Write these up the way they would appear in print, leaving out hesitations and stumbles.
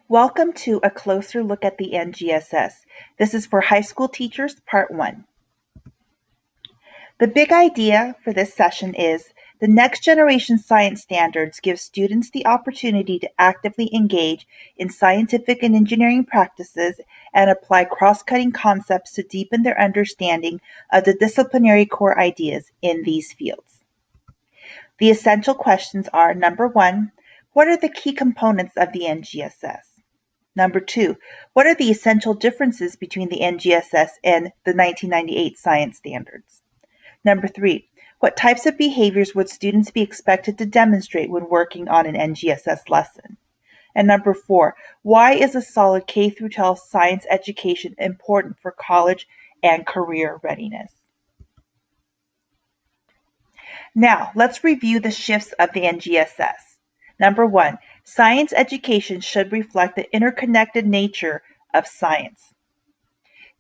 Welcome to A Closer Look at the NGSS. This is for high school teachers, part 1. The big idea for this session is the next generation science standards give students the opportunity to actively engage in scientific and engineering practices and apply cross-cutting concepts to deepen their understanding of the disciplinary core ideas in these fields. The essential questions are: number 1, what are the key components of the NGSS? Number 2, what are the essential differences between the NGSS and the 1998 science standards? Number 3, what types of behaviors would students be expected to demonstrate when working on an NGSS lesson? And number 4, why is a solid K-12 science education important for college and career readiness? Now, let's review the shifts of the NGSS. Number 1, science education should reflect the interconnected nature of science.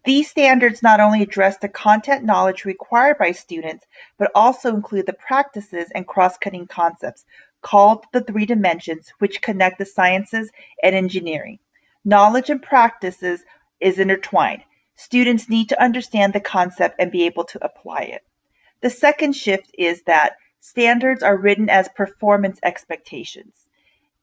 These standards not only address the content knowledge required by students, but also include the practices and cross-cutting concepts called the 3 dimensions, which connect the sciences and engineering. Knowledge and practices is intertwined. Students need to understand the concept and be able to apply it. The second shift is that standards are written as performance expectations.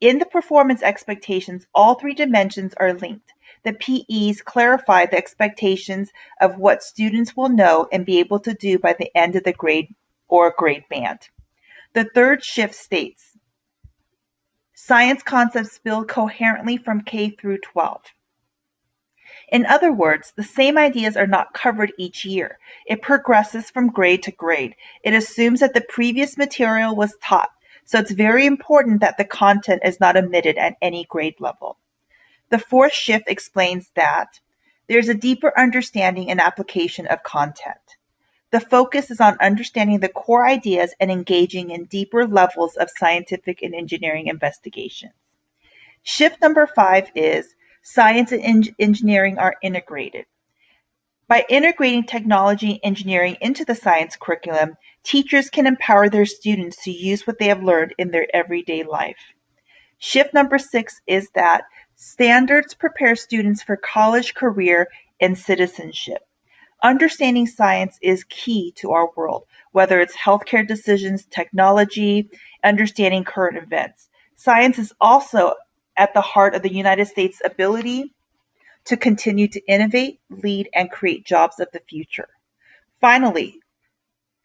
In the performance expectations, all 3 dimensions are linked. The PEs clarify the expectations of what students will know and be able to do by the end of the grade or grade band. The third shift states, science concepts build coherently from K through 12. In other words, the same ideas are not covered each year. It progresses from grade to grade. It assumes that the previous material was taught, so it's very important that the content is not omitted at any grade level. The fourth shift explains that there's a deeper understanding and application of content. The focus is on understanding the core ideas and engaging in deeper levels of scientific and engineering investigations. Shift number 5 is science and engineering are integrated. By integrating technology and engineering into the science curriculum, teachers can empower their students to use what they have learned in their everyday life. Shift number 6 is that standards prepare students for college, career, and citizenship. Understanding science is key to our world, whether it's healthcare decisions, technology, understanding current events. Science is also at the heart of the United States' ability to continue to innovate, lead, and create jobs of the future. Finally,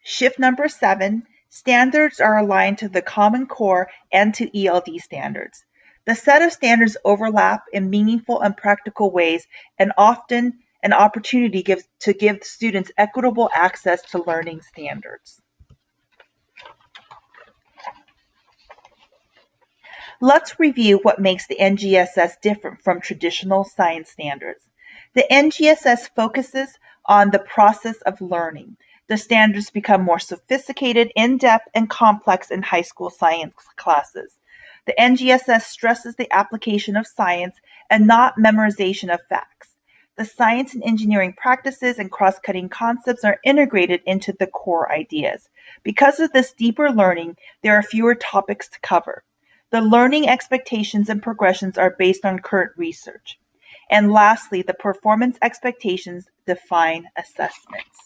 shift number 7, standards are aligned to the Common Core and to ELD standards. The set of standards overlap in meaningful and practical ways, and often an opportunity to give students equitable access to learning standards. Let's review what makes the NGSS different from traditional science standards. The NGSS focuses on the process of learning. The standards become more sophisticated, in-depth, and complex in high school science classes. The NGSS stresses the application of science and not memorization of facts. The science and engineering practices and cross-cutting concepts are integrated into the core ideas. Because of this deeper learning, there are fewer topics to cover. The learning expectations and progressions are based on current research. And lastly, the performance expectations define assessments.